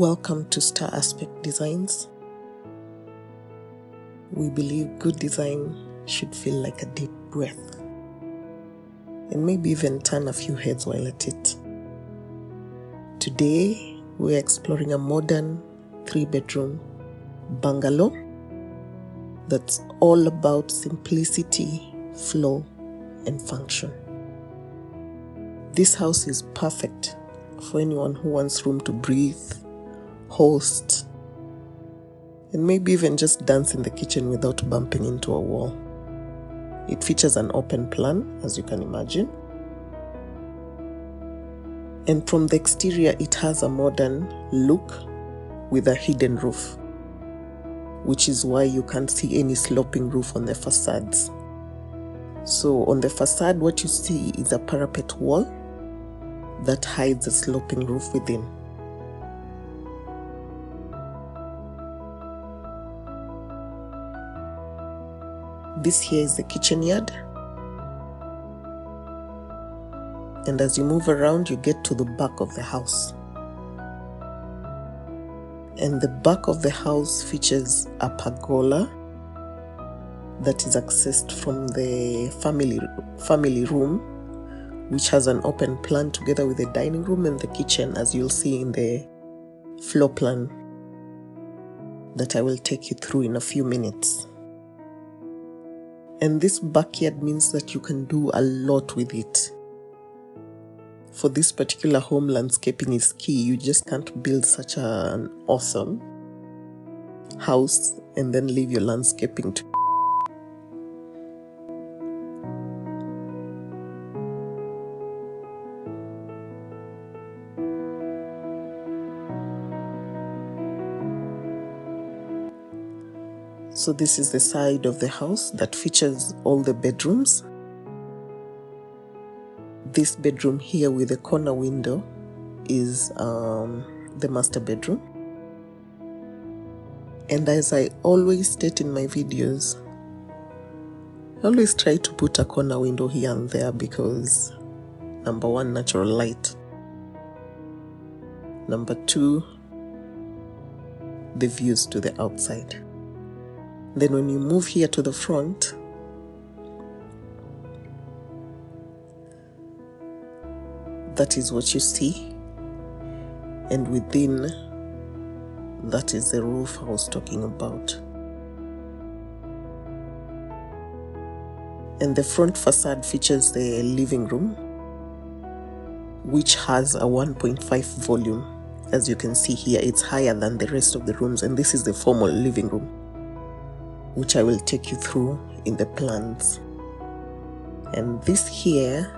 Welcome to Star Aspect Designs. We believe good design should feel like a deep breath and maybe even turn a few heads while at it. Today, we're exploring a modern 3-bedroom bungalow that's all about simplicity, flow, and function. This house is perfect for anyone who wants room to breathe, host, and maybe even just dance in the kitchen without bumping into a wall. It features an open plan, as you can imagine. And from the exterior, it has a modern look with a hidden roof, which is why you can't see any sloping roof on the facades. So on the facade, what you see is a parapet wall that hides a sloping roof within. This here is the kitchen yard. And as you move around, you get to the back of the house. And the back of the house features a pergola that is accessed from the family room, which has an open plan together with the dining room and the kitchen, as you'll see in the floor plan that I will take you through in a few minutes. And this backyard means that you can do a lot with it. For this particular home, landscaping is key. You just can't build such an awesome house and then leave your landscaping to. So this is the side of the house that features all the bedrooms. This bedroom here with the corner window is the master bedroom. And as I always state in my videos, I always try to put a corner window here and there because number one, natural light. Number two, the views to the outside. Then when you move here to the front, that is what you see. And within, that is the roof I was talking about. And the front facade features the living room, which has a 1.5 volume. As you can see here, it's higher than the rest of the rooms. And this is the formal living room, which I will take you through in the plans. And this here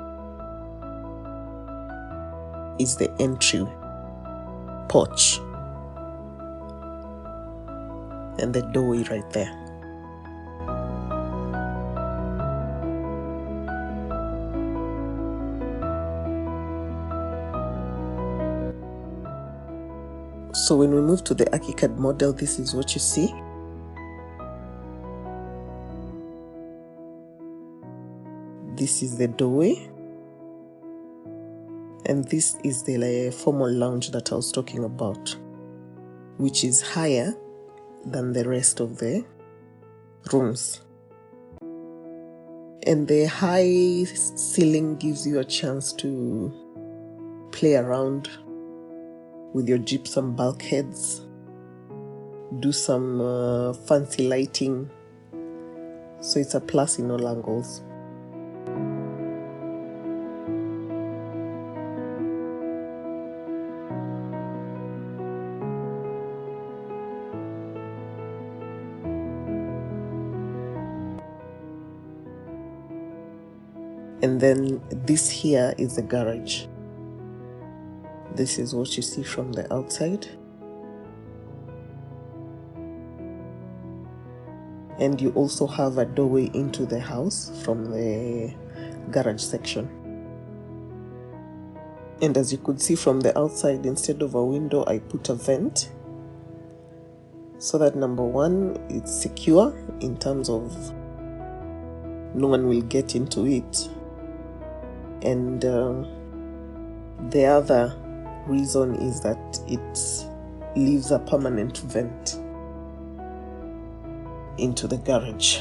is the entry porch and the doorway right there. So when we move to the ArchiCAD model, this is what you see. This is the doorway, and this is the formal lounge that I was talking about, which is higher than the rest of the rooms. And the high ceiling gives you a chance to play around with your gypsum bulkheads, do some fancy lighting, so it's a plus in all angles. And then this here is the garage. This is what you see from the outside. And you also have a doorway into the house from the garage section. And as you could see from the outside, instead of a window, I put a vent. So that number one, it's secure in terms of no one will get into it. And the other reason is that it leaves a permanent vent into the garage.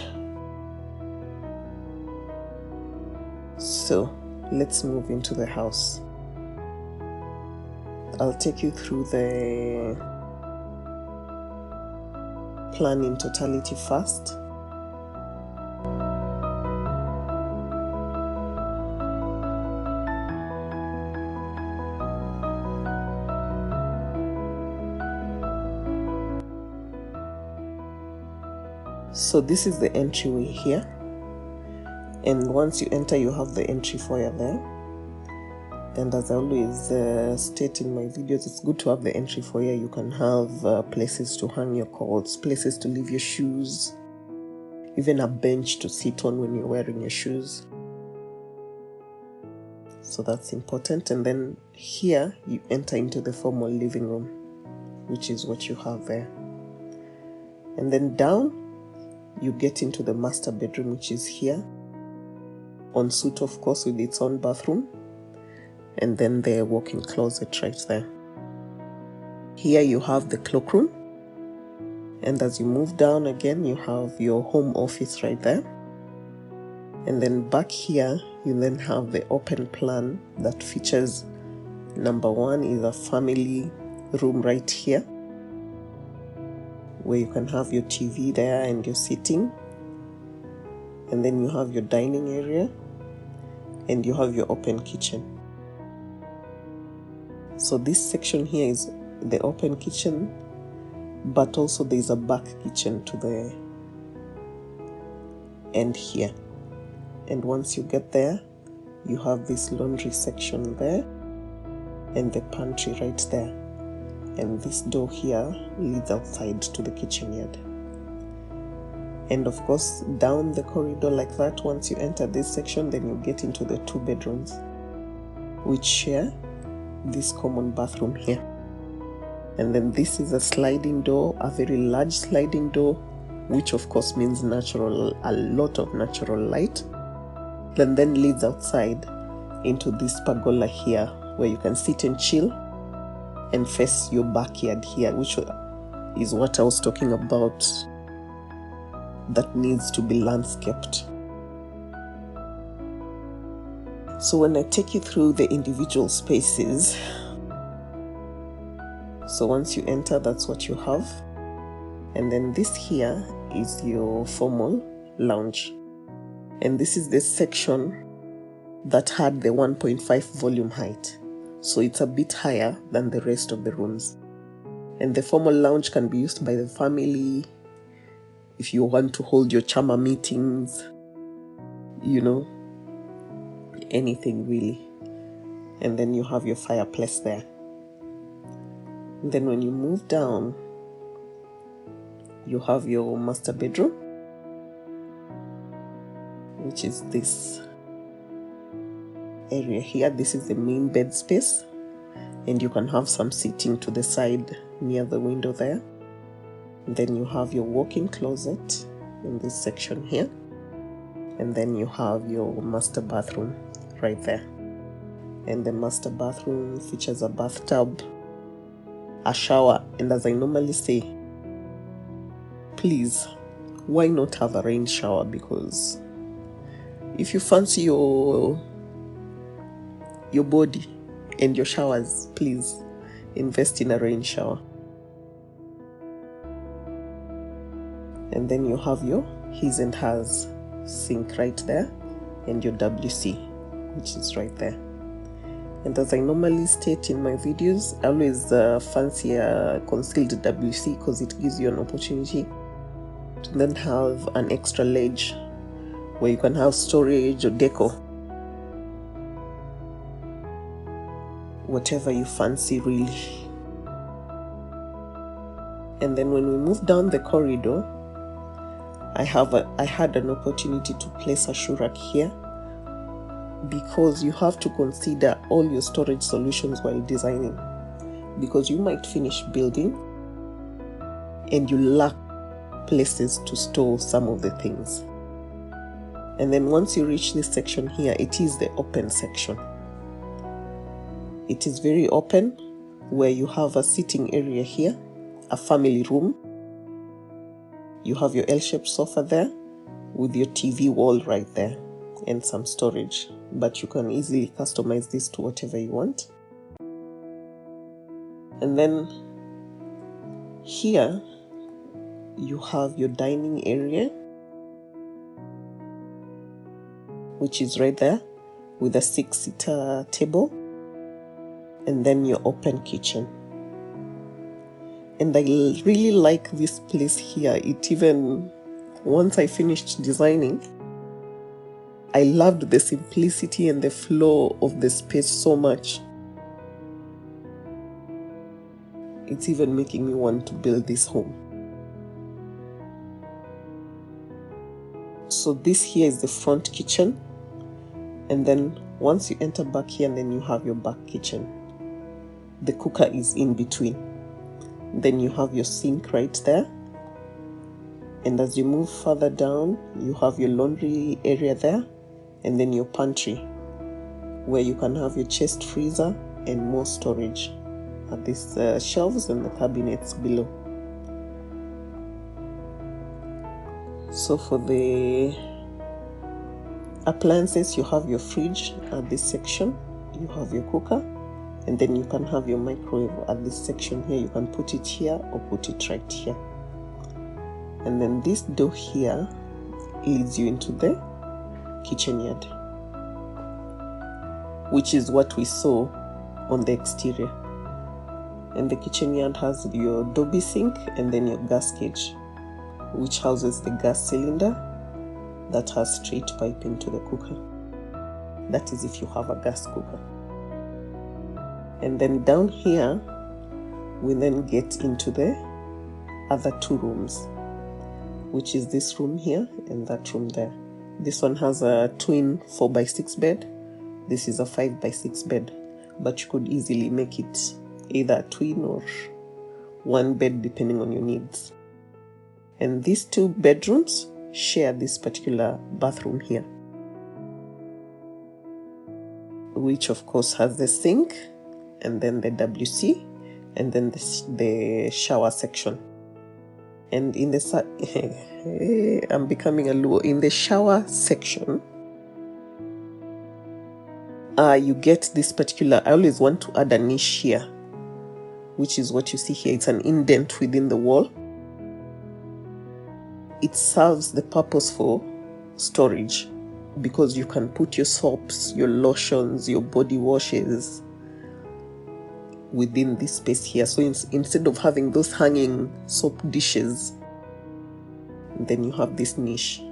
So let's move into the house. I'll take you through the plan in totality first. So this is the entryway here, and once you enter you have the entry foyer there. And as I always state in my videos, it's good to have the entry foyer. You can have places to hang your coats, places to leave your shoes, even a bench to sit on when you're wearing your shoes. So that's important. And then here you enter into the formal living room, which is what you have there. And then down you get into the master bedroom, which is here, en suite of course with its own bathroom, and then the walk-in closet right there. Here you have the cloakroom, and as you move down again you have your home office right there. And then back here you then have the open plan that features, number one is a family room right here, where you can have your TV there and your seating, and then you have your dining area, and you have your open kitchen. So this section here is the open kitchen, but also there's a back kitchen to the end here. And once you get there, you have this laundry section there and the pantry right there. And this door here leads outside to the kitchen yard. And of course, down the corridor like that, once you enter this section, then you get into the 2 bedrooms, which share this common bathroom here. And then this is a sliding door, a very large sliding door, which of course means natural, a lot of natural light. Then leads outside into this pergola here, where you can sit and chill and face your backyard here, which is what I was talking about, that needs to be landscaped. So when I take you through the individual spaces, so once you enter, that's what you have. And then this here is your formal lounge. And this is the section that had the 1.5 volume height. So it's a bit higher than the rest of the rooms. And the formal lounge can be used by the family if you want to hold your chama meetings, you know, anything really. And then you have your fireplace there. And then when you move down, you have your master bedroom, which is this area here. This is the main bed space, and you can have some seating to the side near the window there. And then you have your walk-in closet in this section here, and then you have your master bathroom right there. And the master bathroom features a bathtub, a shower, and as I normally say, please, why not have a rain shower? Because if you fancy your body and your showers, please invest in a rain shower. And then you have your his and hers sink right there, and your WC, which is right there. And as I normally state in my videos, I always fancy a concealed WC because it gives you an opportunity to then have an extra ledge where you can have storage or decor, whatever you fancy really. And then when we move down the corridor, I had an opportunity to place a shoe rack here, because you have to consider all your storage solutions while designing, because you might finish building and you lack places to store some of the things. And then once you reach this section here, it is the open section. It is very open, where you have a sitting area here, a family room. You have your L-shaped sofa there with your TV wall right there and some storage, but you can easily customize this to whatever you want. And then here you have your dining area, which is right there with a 6-seater table, and then your open kitchen. And I really like this place here. It even, once I finished designing, I loved the simplicity and the flow of the space so much. It's even making me want to build this home. So this here is the front kitchen. And then once you enter back here, and then you have your back kitchen. The cooker is in between. Then you have your sink right there. And as you move further down, you have your laundry area there. And then your pantry, where you can have your chest freezer and more storage at these shelves and the cabinets below. So for the appliances, you have your fridge at this section, you have your cooker, and then you can have your microwave at this section here. You can put it here or put it right here. And then this door here leads you into the kitchen yard, which is what we saw on the exterior. And the kitchen yard has your Dobby sink and then your gas cage, which houses the gas cylinder that has straight pipe into the cooker. That is if you have a gas cooker. And then down here, we then get into the other two rooms, which is this room here and that room there. This one has a twin 4x6 bed. This is a 5x6 bed, but you could easily make it either a twin or one bed depending on your needs. And these two bedrooms share this particular bathroom here, which of course has the sink and then the WC and then the shower section. And in the I'm becoming a Luo. In the shower section, you get this particular, I always want to add a niche here, which is what you see here. It's an indent within the wall. It serves the purpose for storage because you can put your soaps, your lotions, your body washes within this space here. So instead of having those hanging soap dishes, then you have this niche.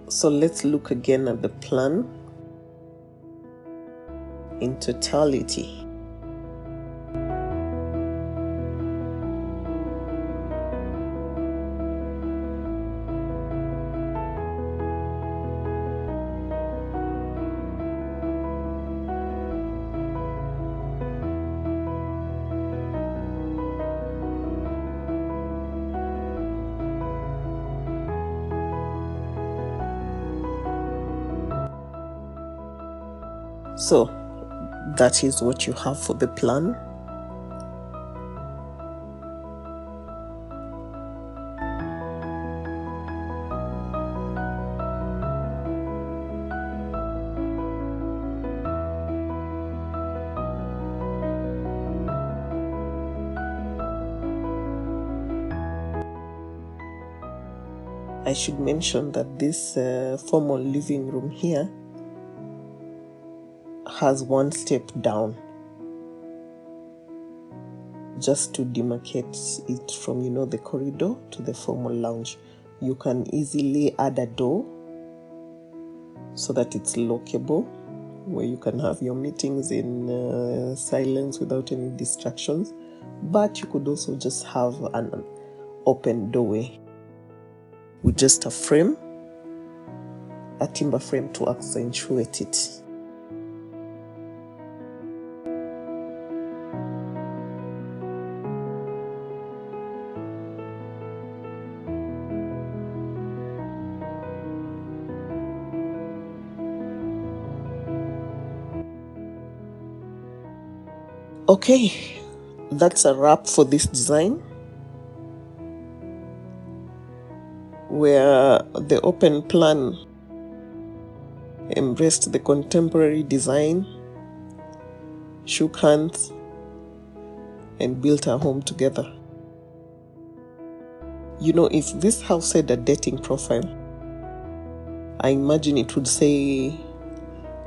So let's look again at the plan in totality. So that is what you have for the plan. I should mention that this formal living room here has one step down, just to demarcate it from, the corridor to the formal lounge. You can easily add a door so that it's lockable, where you can have your meetings in silence without any distractions. But you could also just have an open doorway with just a frame, a timber frame to accentuate it. Okay, that's a wrap for this design, where the open plan embraced the contemporary design, shook hands, and built a home together. You know, if this house had a dating profile, I imagine it would say,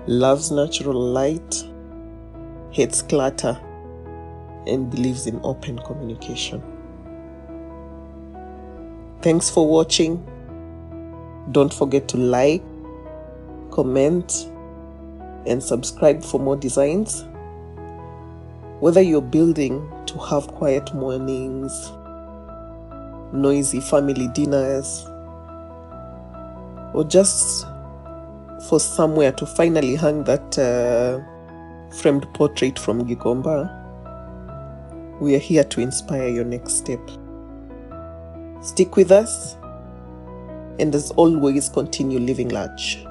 loves natural light, hates clutter, and believes in open communication. Thanks for watching. Don't forget to like, comment, and subscribe for more designs. Whether you're building to have quiet mornings, noisy family dinners, or just for somewhere to finally hang that framed portrait from Gigomba, we are here to inspire your next step. Stick with us, and as always, continue living large.